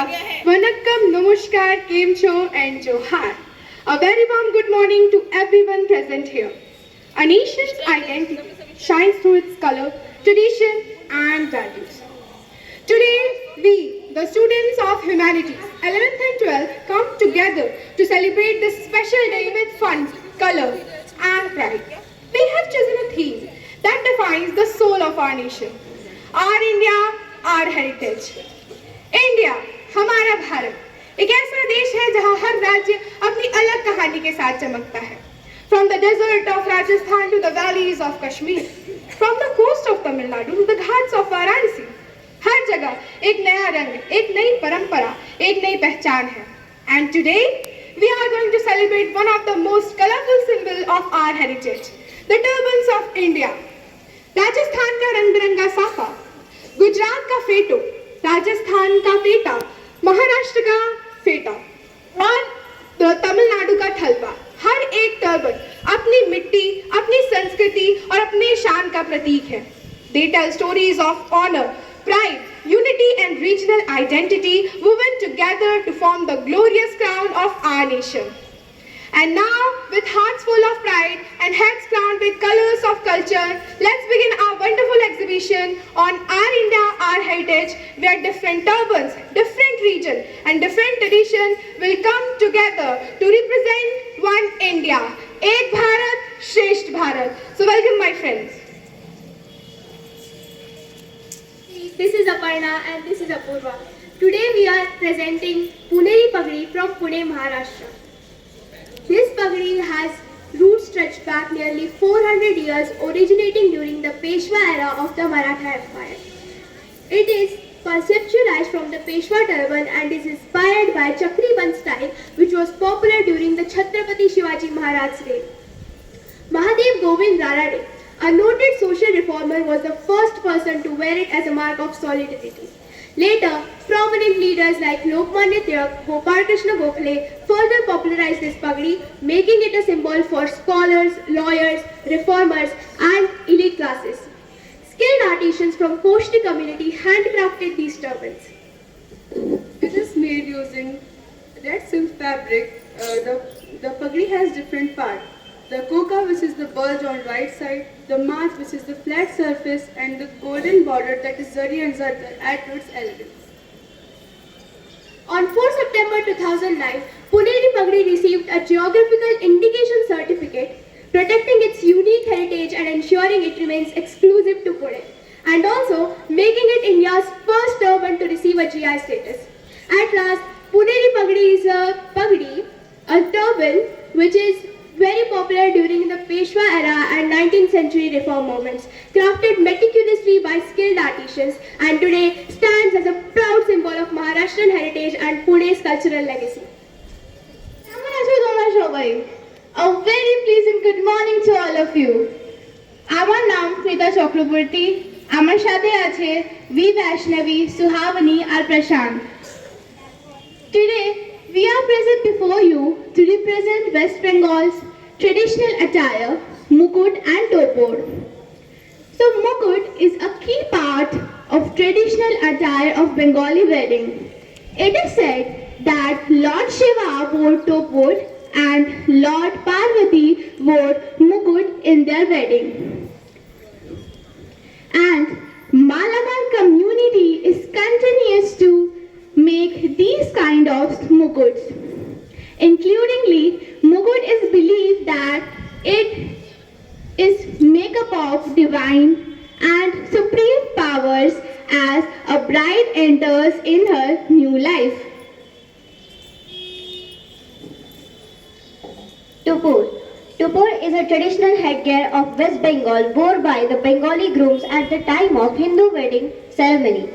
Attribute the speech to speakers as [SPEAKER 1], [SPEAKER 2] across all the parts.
[SPEAKER 1] Adab, Vanakkam, Namaskar, Kemcho, and Johar. A very warm good morning to everyone present here. A nation's identity shines through its color, tradition, and values. Today, we, the students of humanities, 11th and 12th, come together to celebrate this special day with fun, color, and pride. We have chosen a theme that defines the soul of our nation. Our India, our heritage. India हमारा भारत एक ऐसा देश है जहां हर राज्य अपनी अलग कहानी के साथ चमकता है. From the desert of Rajasthan to the valleys of Kashmir, from the coast of Tamil Nadu to the ghats of Varanasi, हर जगह एक नया रंग, एक नई परंपरा, एक नई पहचान है. And today we are going to celebrate one of the most colorful symbol of our heritage, the turbans of India. Rajasthan का रंग बिरंगा साफा, गुजरात का फेटो, राजस्थान का पेटा, महाराष्ट्र का फेटा और तमिलनाडु का ठलबा. हर एक टर्बन अपनी मिट्टी, अपनी संस्कृति और अपने शान का प्रतीक है. They tell stories of honor, pride, unity and regional identity woven together to form the glorious crown of our nation. And now, with hearts full of pride and heads crowned with colors of culture, let's begin our wonderful exhibition on Our India, Our Heritage, where different turbans, different region and different tradition will come together to represent one India. Ek Bharat, Shresht Bharat. So welcome my friends.
[SPEAKER 2] This is Aparna and this is Apurva. Today we are presenting Puneri Pagri from Pune, Maharashtra. This pagri has roots stretched back nearly 400 years, originating during the Peshwa era of the Maratha Empire. It is conceptualized from the Peshwa turban and is inspired by Chakri Band style, which was popular during the Chhatrapati Shivaji Maharaj's reign. Mahadev Govind Ranade, a noted social reformer, was the first person to wear it as a mark of solidarity. Later, prominent leaders like Lokmanya Tilak, Gopal Krishna Gokhale further popularized this pagdi, making it a symbol for scholars, lawyers, reformers and elite classes. Skilled artisans from Koshti community handcrafted these turbans.
[SPEAKER 1] It is made using red silk fabric. The pagdi has different parts. The koka, which is the bulge on right side, the mat, which is the flat surface, and the golden border, that is zari and zardar, add to its elegance.
[SPEAKER 2] On 4 September 2009, Puneri Pagdi received a geographical indication certificate, protecting its unique heritage and ensuring it remains exclusive to Pune, and also making it India's first turban to receive a GI status. At last, Puneri Pagdi is a turban which is very popular during the Peshwa era and 19th century reform movements, crafted meticulously by skilled artisans, and today stands as a proud symbol of Maharashtrian heritage and Pune's cultural legacy.
[SPEAKER 1] A very pleasant good morning to all of you. আমার নাম স্মিতা চক্রবর্তী. আমার সাথে আছে V Vaishnavi, Suhabani আর Prashant. Today we are present before you to represent West Bengal's traditional attire, mukut and topor. So mukut is a key part of traditional attire of Bengali wedding. It is said that Lord Shiva wore topor and Lord Parvati wore mukut in their wedding. And Malabar community is continuous to make these kind of mukuts. Includingly, mukut is believed that it is made up of divine and supreme powers as a bride enters in her new life.
[SPEAKER 3] Topor. Topor is a traditional headgear of West Bengal worn by the Bengali grooms at the time of Hindu wedding ceremony.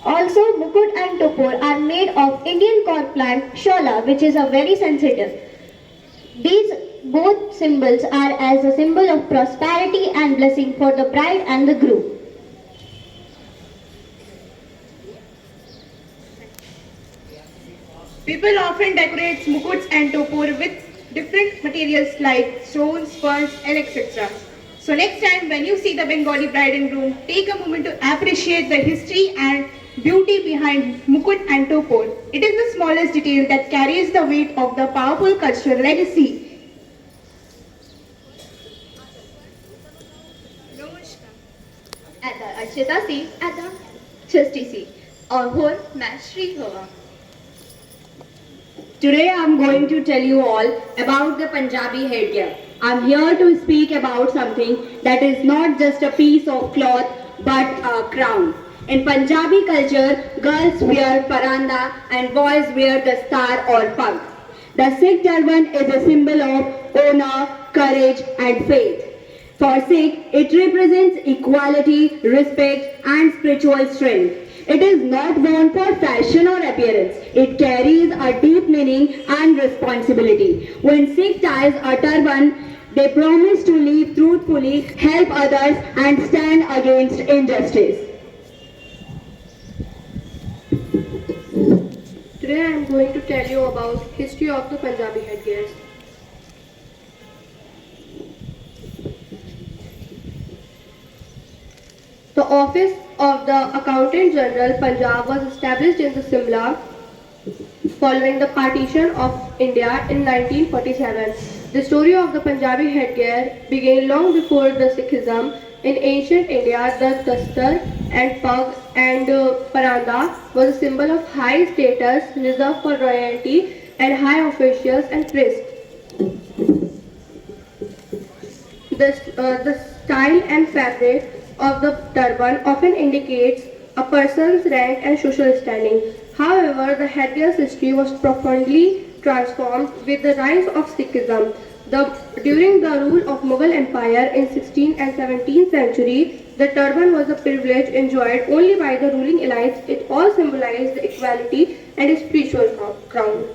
[SPEAKER 3] Also, mukut and topor are made of Indian corn plant shola, which is a very sensitive. These both symbols are as a symbol of prosperity and blessing for the bride and the groom.
[SPEAKER 1] People often decorate mukuts and topor with different materials like stones, ferns and etc. So next time when you see the Bengali bride and groom, take a moment to appreciate the history and
[SPEAKER 4] beauty behind Mukut and Topor. It is the smallest detail that carries the weight of the powerful cultural legacy.
[SPEAKER 5] एदा अर्चिता सी एदा सृष्टि सी और मैं श्री होगा.
[SPEAKER 6] Today I'm going to tell you all about the Punjabi headgear. I'm here to speak about something that is not just a piece of cloth but a crown. In Punjabi culture, girls wear paranda and boys wear the star or pug. The Sikh turban is a symbol of honor, courage and faith. For Sikh, it represents equality, respect and spiritual strength. It is not worn for fashion or appearance. It carries a deep meaning and responsibility. When Sikh ties a turban, they promise to live truthfully, help others and stand against injustice.
[SPEAKER 1] Today I am going to tell you about history of the Punjabi headgears. The office of the Accountant General Punjab was established in the Simla following the partition of India in 1947. The story of the Punjabi headgear began long before the Sikhism. In ancient India, the dastar and pug and paranda was a symbol of high status reserved for royalty and high officials and priests. The style and fabric of the turban often indicates a person's rank and social standing. However, the headgear's history was profoundly transformed with the rise of Sikhism. During the rule of Mughal Empire in 16th and 17th century, the turban was a privilege enjoyed only by the ruling elites. It all symbolized equality and a spiritual crown.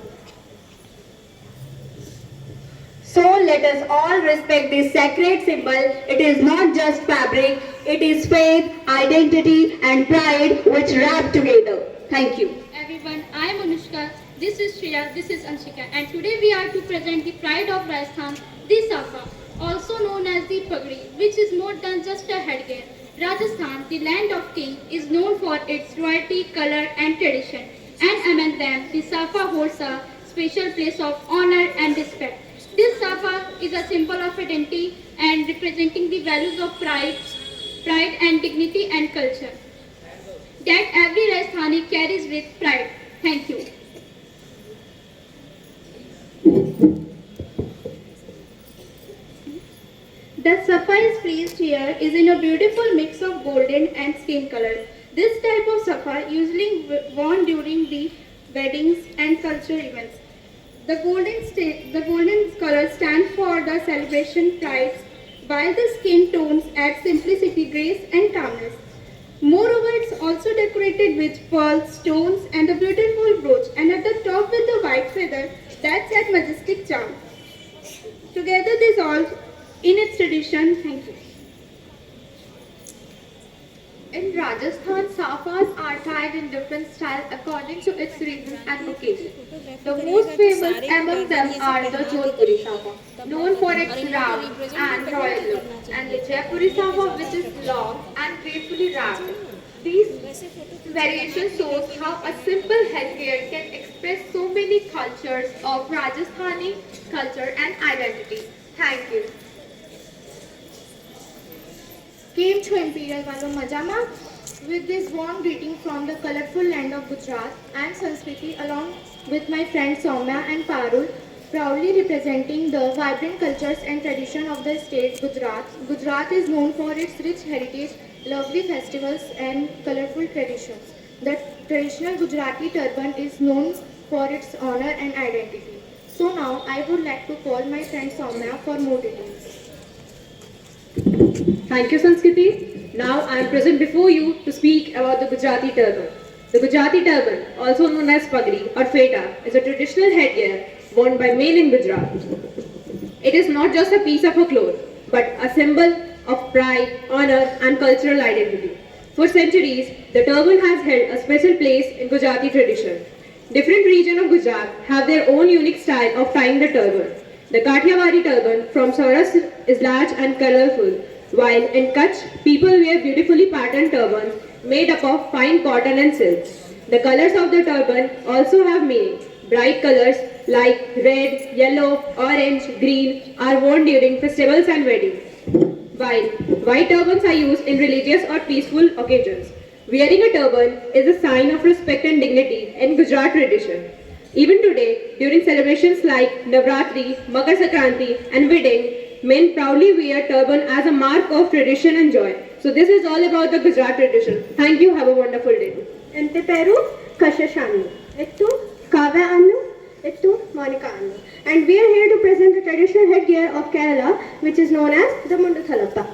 [SPEAKER 6] So let us all respect this sacred symbol. It is not just fabric, it is faith, identity and pride which wrap together. Thank you.
[SPEAKER 7] Everyone, I am Anushka, this is Shreya, this is Anshika, and today we are to present the pride of Rajasthan, the Safa, also known as the Pagdi, which is more than just a headgear. Rajasthan, the land of kings, is known for its royalty, color and tradition, and among them, the Safa holds a special place of honor and respect. This Safa is a symbol of identity and representing the values of pride and dignity and culture that every Rajasthani carries with pride. Thank you.
[SPEAKER 2] The safa is placed here is in a beautiful mix of golden and skin colors. This type of safa usually worn during the weddings and cultural events. The golden colors stand for the celebration pride, while the skin tones add simplicity, grace and calmness. Moreover, it's also decorated with pearls, stones and a beautiful brooch, and at the top with the white feather that's at majestic charm. Together this all in its tradition. Thank you.
[SPEAKER 5] In Rajasthan, safas are tied in different styles according to its reason and occasion. The most famous among them are the Jodhpuri safa, known for its round and royal look, and the Jaipuri safa, which is long and gracefully wrapped. These variations shows how a simple headgear can express so many cultures of Rajasthani culture and identity. Thank you.
[SPEAKER 2] Came to Imperial Valo Majama with this warm greeting from the colorful land of Gujarat and Sanskriti along with my friends Soumya and Parul, proudly representing the vibrant cultures and tradition of the state Gujarat. Gujarat is known for its rich heritage, lovely festivals and colorful traditions. The traditional Gujarati turban is known for its honor and identity. So now I would like to call my friend Soumya for more details.
[SPEAKER 8] Thank you, Sanskriti. Now I am present before you to speak about the Gujarati turban. The Gujarati turban, also known as pagdi or feta, is a traditional headgear worn by men in Gujarat. It is not just a piece of a cloth, but a symbol of pride, honor and cultural identity. For centuries, the turban has held a special place in Gujarati tradition. Different regions of Gujarat have their own unique style of tying the turban. The Kathiawadi turban from Saurashtra is large and colorful, while in Kutch, people wear beautifully patterned turbans made up of fine cotton and silk. The colors of the turban also have meaning. Bright colors like red, yellow, orange, green are worn during festivals and weddings, while white turbans are used in religious or peaceful occasions. Wearing a turban is a sign of respect and dignity in Gujarat tradition. Even today, during celebrations like Navratri, Makar Sankranti and wedding, men proudly wear turban as a mark of tradition and joy. So this is all about the Gujarat tradition. Thank you. Have a wonderful day.
[SPEAKER 2] Ente Peru, Kashashanu. Ettu, Kavya Anu. Ettu, Monica Anu. And we are here to present the traditional headgear of Kerala, which is known as the Mundu Thalappa.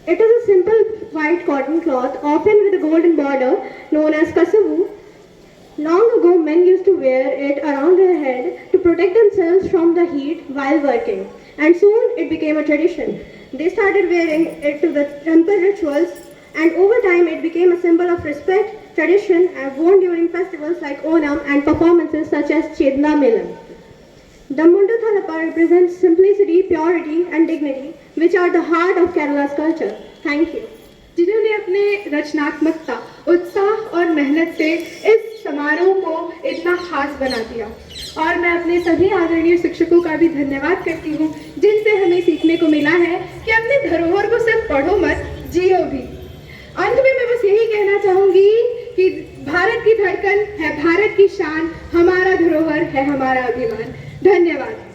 [SPEAKER 2] It is a simple white cotton cloth, often with a golden border, known as kasavu. Long ago, men used to wear it around their head to protect themselves from the heat while working, and soon it became a tradition. They started wearing it to the temple rituals, and over time it became a symbol of respect, tradition, and worn during festivals like Onam and performances such as Chedna Melam. The Mundu Thalappa represents simplicity, purity, and dignity, which are the heart of Kerala's culture. Thank you.
[SPEAKER 1] जिन्होंने अपने रचनात्मकता, उत्साह और मेहनत से इस समारोह को इतना खास बना दिया, और मैं अपने सभी आदरणीय शिक्षकों का भी धन्यवाद करती हूँ जिनसे हमें सीखने को मिला है कि अपने धरोहर को सिर्फ पढ़ो मत, जियो भी। अंत में मैं बस यही कहना चाहूंगी कि भारत की धड़कन है भारत की शान, हमारा धरोहर है हमारा अभिमान। धन्यवाद।